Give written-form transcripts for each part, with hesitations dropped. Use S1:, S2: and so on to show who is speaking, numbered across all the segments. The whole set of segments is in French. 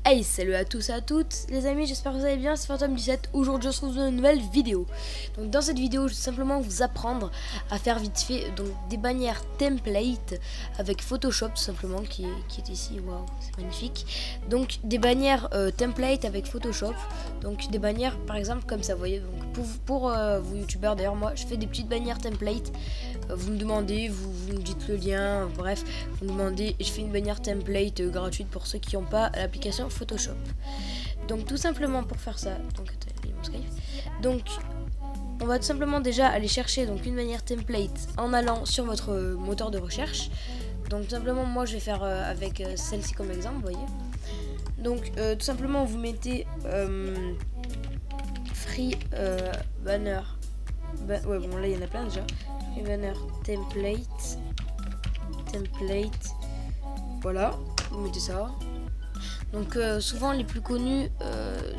S1: Hey, salut à tous et à toutes les amis, j'espère que vous allez bien, c'est Phantom17. Aujourd'hui on se retrouve dans une nouvelle vidéo. Donc dans cette vidéo je vais simplement vous apprendre à faire vite fait donc des bannières template avec Photoshop tout simplement qui est ici. Waouh, c'est magnifique. Donc des bannières template avec Photoshop. Donc des bannières par exemple comme ça, vous voyez. Donc pour vous youtubeurs, d'ailleurs moi je fais des petites bannières template. Vous me demandez, vous me dites le lien, bref, vous me demandez, je fais une bannière template gratuite pour ceux qui n'ont pas l'application Photoshop. Donc tout simplement pour faire ça, donc on va tout simplement déjà aller chercher donc une bannière template en allant sur votre moteur de recherche. Donc tout simplement moi je vais faire avec celle-ci comme exemple, vous voyez. Donc tout simplement vous mettez free banner, ouais bon là il y en a plein déjà. Banner template, voilà, vous mettez ça. Donc souvent les plus connus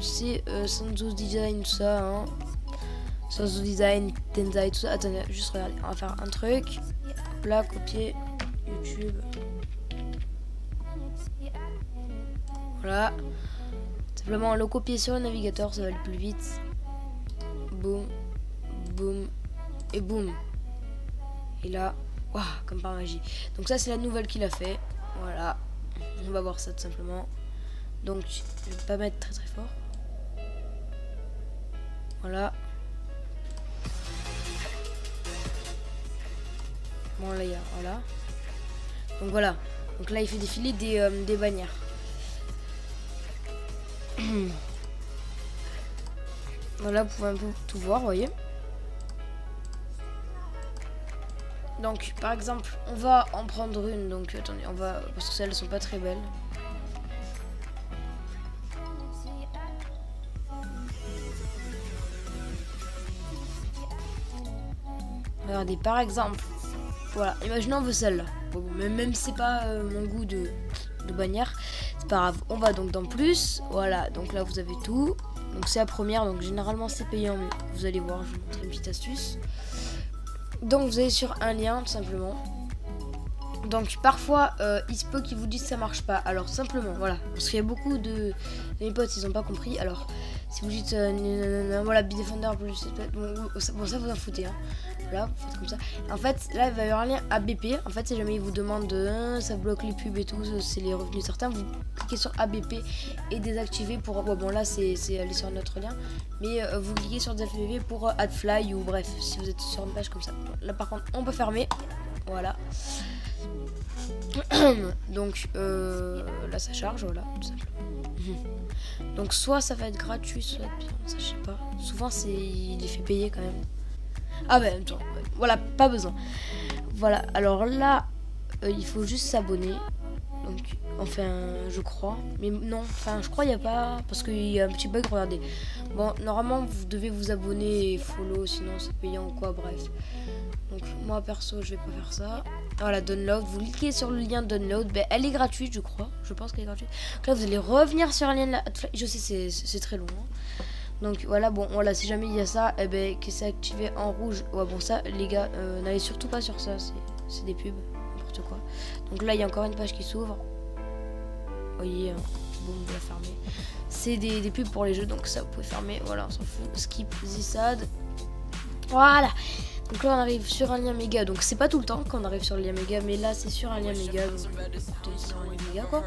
S1: c'est Sanzo Design, tout ça, hein. Sanzo Design, Tensai, tout ça. Attendez, juste regardez, on va faire un truc. Là, copier YouTube. Voilà. Simplement le copier sur le navigateur, ça va aller plus vite. Boum, boum et boum. Et là, waouh, comme par magie. Donc ça c'est la nouvelle qu'il a fait. Voilà. On va voir ça tout simplement. Donc je vais pas mettre très très fort. Voilà. Bon là il y a, voilà. Donc voilà. Donc là il fait défiler des bannières. Voilà, vous pouvez un peu tout voir, vous voyez. Donc par exemple on va en prendre une, donc attendez, on va, parce que celles sont pas très belles. Regardez par exemple, voilà, imaginons on veut celle-là. Bon, même si c'est pas mon goût de bannière, c'est pas grave. On va donc dans plus, voilà, donc là vous avez tout. Donc c'est la première, donc généralement c'est payant, mais vous allez voir, je vais vous montrer une petite astuce. Donc vous allez sur un lien tout simplement. Donc parfois il se peut qu'ils vous disent ça marche pas. Alors simplement voilà, parce qu'il y a beaucoup de mes potes ils ont pas compris. Alors si vous dites voilà Bitdefender plus bon ça vous en foutez hein. Voilà, vous faites comme ça. En fait là il va y avoir un lien ABP. En fait si jamais ils vous demandent ça bloque les pubs et tout, c'est les revenus certains, vous cliquez sur ABP et désactiver pour bon là c'est aller sur notre lien, mais vous cliquez sur désactiver pour AdFly ou bref si vous êtes sur une page comme ça. Là par contre on peut fermer, voilà. Donc là ça charge, voilà tout simplement. Donc soit ça va être gratuit, soit bien, ça je sais pas. Souvent il est fait payer quand même. Ah ben attends, voilà, pas besoin. Voilà, alors là il faut juste s'abonner. Donc enfin je crois, mais non, enfin je crois il y a pas, parce qu'il y a un petit bug, regardez. Bon normalement vous devez vous abonner et follow, sinon c'est payant ou quoi, bref. Donc moi perso je vais pas faire ça. Voilà, download, vous cliquez sur le lien download, ben, elle est gratuite je crois, je pense qu'elle est gratuite. Donc là vous allez revenir sur un lien de la... Je sais c'est très long hein. Donc voilà, bon voilà, si jamais il y a ça, eh ben que c'est activé en rouge. Ouais bon ça les gars, n'allez surtout pas sur ça, c'est des pubs, n'importe quoi. Donc là il y a encore une page qui s'ouvre. Vous voyez, bon on va fermer. C'est des pubs pour les jeux, donc ça vous pouvez fermer, voilà on s'en fout. Skip this ad. Voilà. Donc là on arrive sur un lien méga, donc c'est pas tout le temps qu'on arrive sur le lien méga, mais là c'est sur un lien méga, donc sur un lien méga quoi.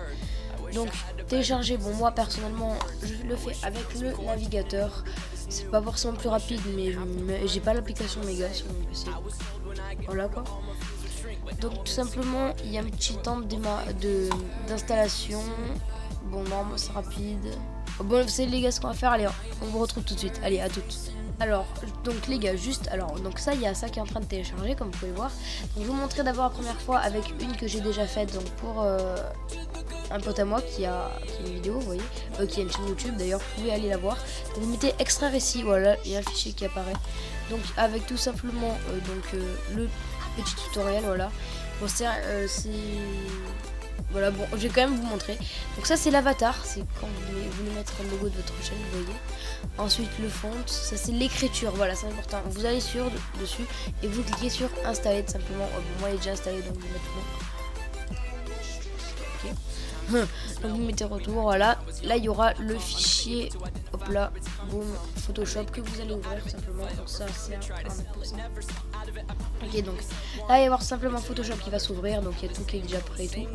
S1: Donc télécharger, bon moi personnellement je le fais avec le navigateur, c'est pas forcément plus rapide, mais j'ai pas l'application méga sur mon PC. Voilà quoi. Donc tout simplement il y a un petit temps d'installation. Bon normalement c'est rapide. Bon vous savez les gars ce qu'on va faire, allez on vous retrouve tout de suite, allez à toutes. Alors donc les gars juste, alors donc ça il y a ça qui est en train de télécharger comme vous pouvez voir. Donc je vais vous montrer d'abord la première fois avec une que j'ai déjà faite, donc pour un pote à moi qui a une vidéo, vous voyez, qui a une chaîne YouTube d'ailleurs, vous pouvez aller la voir. Donc vous mettez extraire ici, voilà, il y a un fichier qui apparaît. Donc avec tout simplement le petit tutoriel, voilà. Bon c'est Voilà, bon, je vais quand même vous montrer. Donc ça c'est l'avatar, c'est quand vous voulez mettre le logo de votre chaîne, vous voyez. Ensuite le font, ça c'est l'écriture, voilà, c'est important. Vous allez dessus et vous cliquez sur installer tout simplement. Oh, bon, moi il est déjà installé donc je vais mettre non. Ok. Donc vous mettez retour, voilà. Là il y aura le fichier, hop là, boum, Photoshop que vous allez ouvrir tout simplement. Donc ça c'est un ok, donc là il va y avoir simplement Photoshop qui va s'ouvrir, donc il y a tout qui est déjà prêt et tout.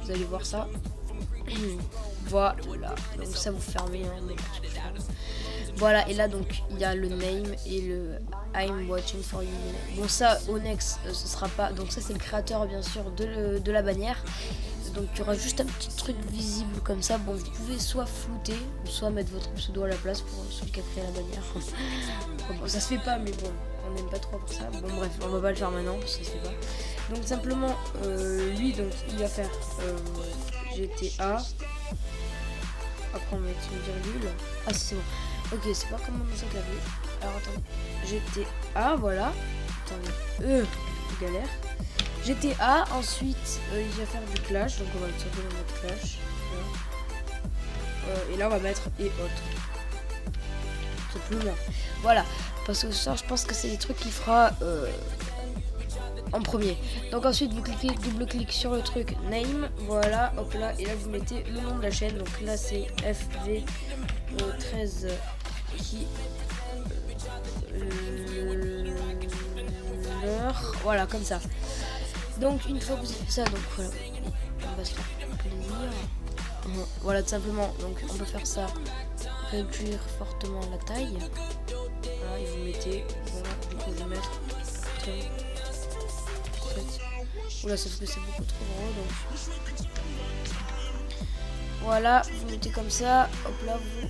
S1: Vous allez voir ça. Voilà, donc ça vous fermez. Hein, voilà, et là donc il y a le name et le I'm watching for you. Bon, ça, Onyx, ce sera pas. Donc, ça, c'est le créateur bien sûr de la bannière. Donc, il y aura juste un petit truc visible comme ça. Bon, vous pouvez soit flouter, soit mettre votre pseudo à la place pour celui qui a créé la bannière. Bon, ça se fait pas, mais bon, on n'aime pas trop pour ça. Bon, bref, on va pas le faire maintenant, parce que ça se fait pas. Donc, simplement, lui, donc, il va faire GTA. Après, on va mettre une virgule. Ah, si, c'est bon. Ok, c'est pas comment on s'est clavier. Alors, attendez. GTA, voilà. Attendez. Galère. GTA, ensuite, il va faire du clash. Donc, on va simplement mettre clash. Et là, on va mettre et autres. C'est plus loin. Voilà. Parce que ça, je pense que c'est les trucs qu'il fera en premier. Donc ensuite vous cliquez, double-clic sur le truc name, voilà, hop là, et là vous mettez le nom de la chaîne. Donc là c'est FV13 qui voilà, comme ça. Donc une fois que vous avez fait ça, donc voilà, on va se faire plaisir. Voilà, tout simplement. Donc on peut faire ça, réduire fortement la taille. Voilà, et vous mettez, voilà, du coup je vais mettre oula, sauf que c'est beaucoup trop gros, donc voilà, vous mettez comme ça, hop là, vous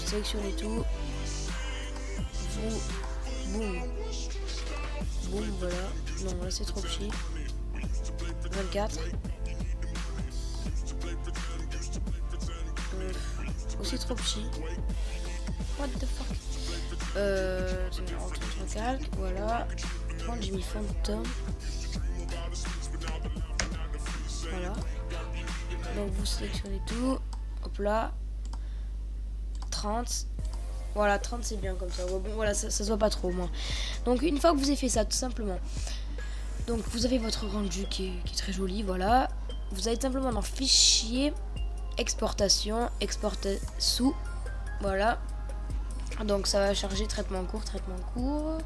S1: sélectionnez tout, vous, boum, boum, voilà, non là c'est trop petit, 24, aussi trop petit, what the fuck, on calque, voilà, j'ai mis Phantom. Voilà. Donc vous sélectionnez tout. Hop là. 30. Voilà, 30 c'est bien comme ça. Bon, voilà, ça se voit pas trop au moins. Donc une fois que vous avez fait ça, tout simplement. Donc vous avez votre rendu qui est très joli. Voilà. Vous allez simplement dans fichier, exportation, exporter sous. Voilà. Donc ça va charger traitement en cours, traitement en cours.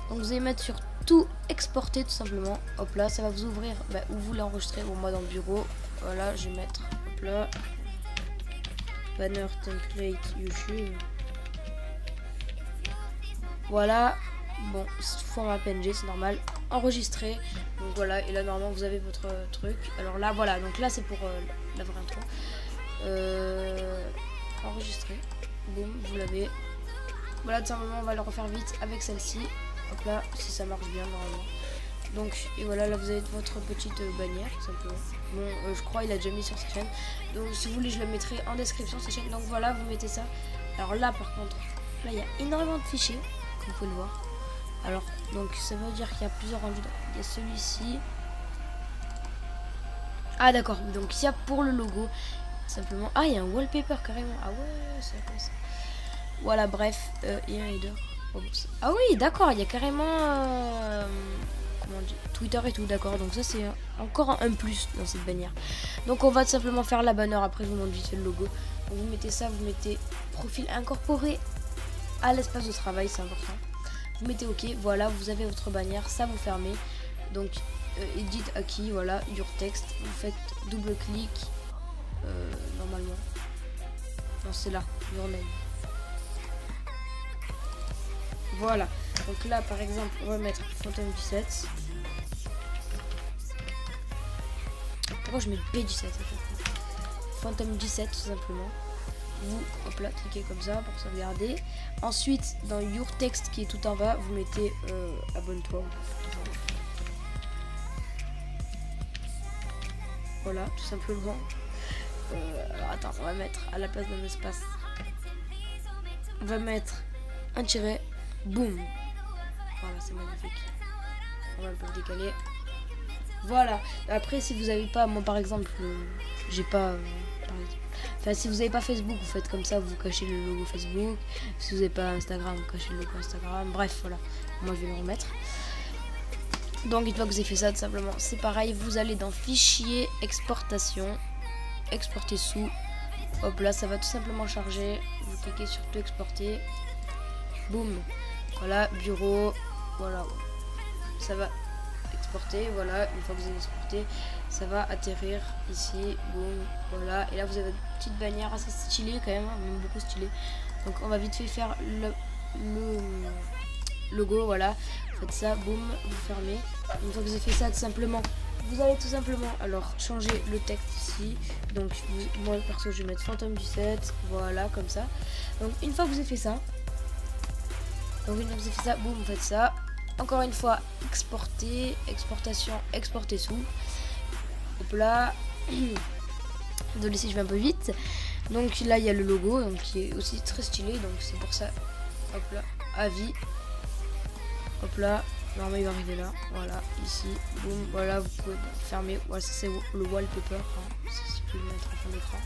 S1: Donc vous allez mettre sur tout exporter tout simplement. Hop là, ça va vous ouvrir où vous l'enregistrez. Bon, moi dans le bureau, voilà, je vais mettre hop là, banner template YouTube. Voilà, bon, format PNG, c'est normal. Enregistrer. Donc voilà, et là normalement vous avez votre truc. Alors là, voilà, donc là c'est pour la vraie intro. Enregistrer. Boum, vous l'avez. Voilà, tout simplement, on va le refaire vite avec celle-ci. Hop là, si ça marche bien normalement. Donc, et voilà, là vous avez votre petite bannière, tout simplement. Bon, je crois il a déjà mis sur sa chaîne. Donc, si vous voulez, je le mettrai en description, sa chaîne. Donc voilà, vous mettez ça. Alors là, par contre, là il y a énormément de fichiers, comme vous pouvez le voir. Alors, donc ça veut dire qu'il y a plusieurs rendus. Il y a celui-ci. Ah d'accord, donc il y a pour le logo, simplement. Ah, il y a un wallpaper carrément. Ah ouais, c'est comme ça. Voilà, bref, il y a un header. Ah oui, d'accord, il y a carrément comment on dit, Twitter et tout, d'accord. Donc ça c'est encore un plus dans cette bannière. Donc on va tout simplement faire la bannière. Après je vous montre vite fait le logo. Donc vous mettez ça, vous mettez profil incorporé à l'espace de travail, c'est important. Vous mettez OK, voilà, vous avez votre bannière, ça vous fermez. Donc edit acquis, voilà, your text. Vous faites double clic normalement. Non, c'est là, your name. Voilà, donc là par exemple on va mettre Phantom 17. Pourquoi je mets le P17 Phantom 17 tout simplement. Vous hop là cliquez comme ça pour sauvegarder. Ensuite dans your text qui est tout en bas, vous mettez abonne-toi. Voilà, tout simplement. Alors attends, on va mettre à la place d'un espace. On va mettre un tiret. Boum. Voilà, c'est magnifique. On va un peu le décaler. Voilà. Après, si vous avez pas, moi par exemple, j'ai pas. Par exemple, enfin, si vous n'avez pas Facebook, vous faites comme ça, vous cachez le logo Facebook. Si vous n'avez pas Instagram, vous cachez le logo Instagram. Bref, voilà. Moi, je vais le remettre. Donc, une fois que vous avez fait ça, tout simplement, c'est pareil. Vous allez dans Fichier, Exportation, Exporter sous. Hop là, ça va tout simplement charger. Vous cliquez sur tout exporter. Boum. Voilà, bureau. Voilà. Ça va exporter. Voilà, une fois que vous avez exporté, ça va atterrir ici. Boum. Voilà. Et là, vous avez une petite bannière assez stylée quand même, même beaucoup stylée. Donc, on va vite fait faire le logo. Voilà. Vous faites ça. Boum. Vous fermez. Une fois que vous avez fait ça, tout simplement, vous allez tout simplement alors changer le texte ici. Donc moi perso je vais mettre Fantôme du 7. Voilà comme ça. Donc une fois que vous avez fait ça, boum, vous faites ça. Encore une fois, exporter, exportation, exporter sous. Hop là. Désolé si je vais un peu vite. Donc là il y a le logo donc, qui est aussi très stylé. Donc c'est pour ça. Hop là. Avis. Hop là. Normalement il va arriver là, voilà, ici, boum, voilà, vous pouvez fermer, voilà, ça c'est le wallpaper, hein, si vous pouvez le mettre en fond d'écran.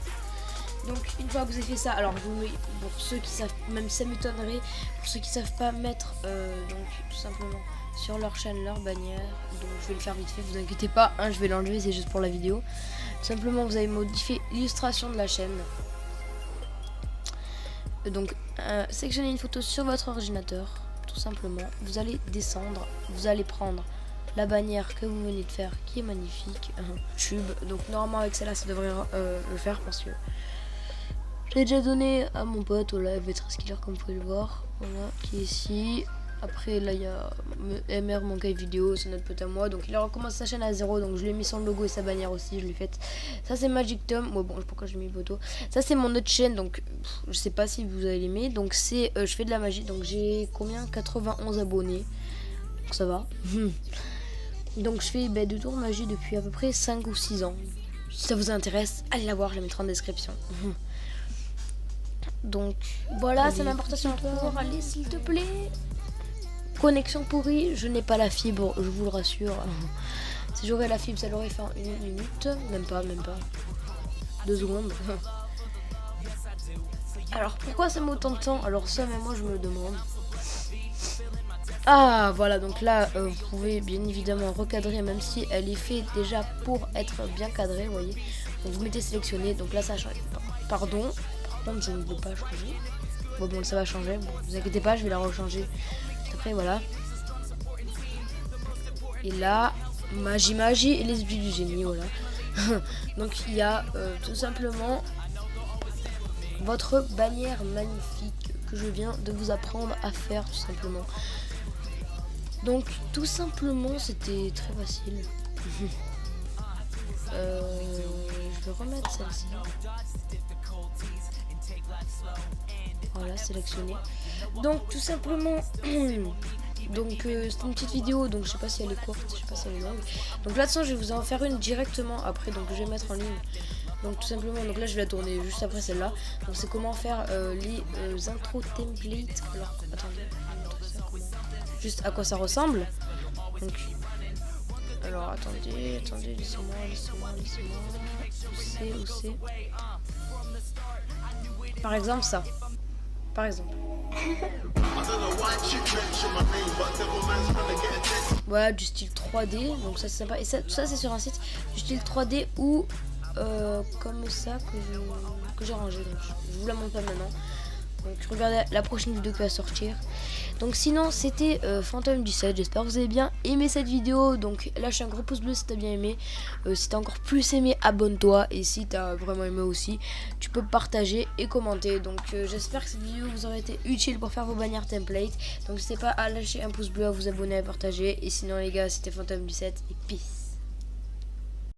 S1: Donc une fois que vous avez fait ça, alors vous, pour ceux qui savent, même ça m'étonnerait, pour ceux qui savent pas mettre, donc tout simplement sur leur chaîne, leur bannière, donc je vais le faire vite fait, vous inquiétez pas, hein, je vais l'enlever, c'est juste pour la vidéo. Tout simplement vous avez modifié l'illustration de la chaîne. Donc sélectionnez une photo sur votre ordinateur. Tout simplement, vous allez descendre, vous allez prendre la bannière que vous venez de faire qui est magnifique, un tube. Donc normalement avec celle-là ça devrait le faire parce que j'ai déjà donné à mon pote au live Skiller comme vous pouvez le voir, voilà, qui est ici. Après là il y a MR mon gars vidéo, c'est notre pote à moi, donc il a recommencé sa chaîne à 0, donc je lui ai mis son logo et sa bannière aussi, je l'ai faite. Ça c'est Magic Tom, bon pourquoi j'ai mis une photo. Ça c'est mon autre chaîne, donc je sais pas si vous allez l'aimer, donc c'est je fais de la magie, donc j'ai combien, 91 abonnés, donc ça va. Donc je fais de tour magie depuis à peu près 5 ou 6 ans. Si ça vous intéresse, allez la voir, je la mettrai en description. Donc voilà, c'est l'importation pour allez s'il te plaît. Connexion pourrie, je n'ai pas la fibre, je vous le rassure. Si j'aurais la fibre, ça l'aurait fait en 1 minute, même pas, 2 secondes. Alors pourquoi ça met autant de temps? Alors ça, mais moi je me le demande. Ah voilà, donc là vous pouvez bien évidemment recadrer, même si elle est faite déjà pour être bien cadrée, vous voyez. Donc vous mettez sélectionné, donc là ça change. Pardon, par contre je ne veux pas changer. Bon ça va changer, bon, vous inquiétez pas, je vais la rechanger. Après voilà. Et là, magie et l'esprit du génie, voilà. Donc il y a tout simplement votre bannière magnifique que je viens de vous apprendre à faire tout simplement. Donc tout simplement c'était très facile. Je vais remettre celle-ci. Voilà, sélectionné. Donc tout simplement donc c'est une petite vidéo, donc je sais pas si elle est courte, je sais pas si elle est longue. Donc là dessus je vais vous en faire une directement après, donc je vais mettre en ligne. Donc tout simplement, donc là je vais la tourner juste après celle-là. Donc c'est comment faire les intro templates. Alors attendez, juste à quoi ça ressemble. Donc alors attendez, laissez-moi. Où c'est par exemple ça. Par exemple. Voilà, du style 3D, donc ça c'est sympa. Et ça, tout ça c'est sur un site du style 3D ou comme ça que j'ai rangé. Donc je vous la montre pas maintenant. Donc regardez la prochaine vidéo qui va sortir. Donc sinon c'était Fantôme du 7. J'espère que vous avez bien aimé cette vidéo. Donc lâche un gros pouce bleu si t'as bien aimé. Si t'as encore plus aimé, abonne-toi. Et si t'as vraiment aimé aussi, tu peux partager et commenter. Donc j'espère que cette vidéo vous aura été utile pour faire vos bannières template. Donc n'hésitez pas à lâcher un pouce bleu, à vous abonner, à partager. Et sinon les gars, c'était Fantôme du 7 et peace.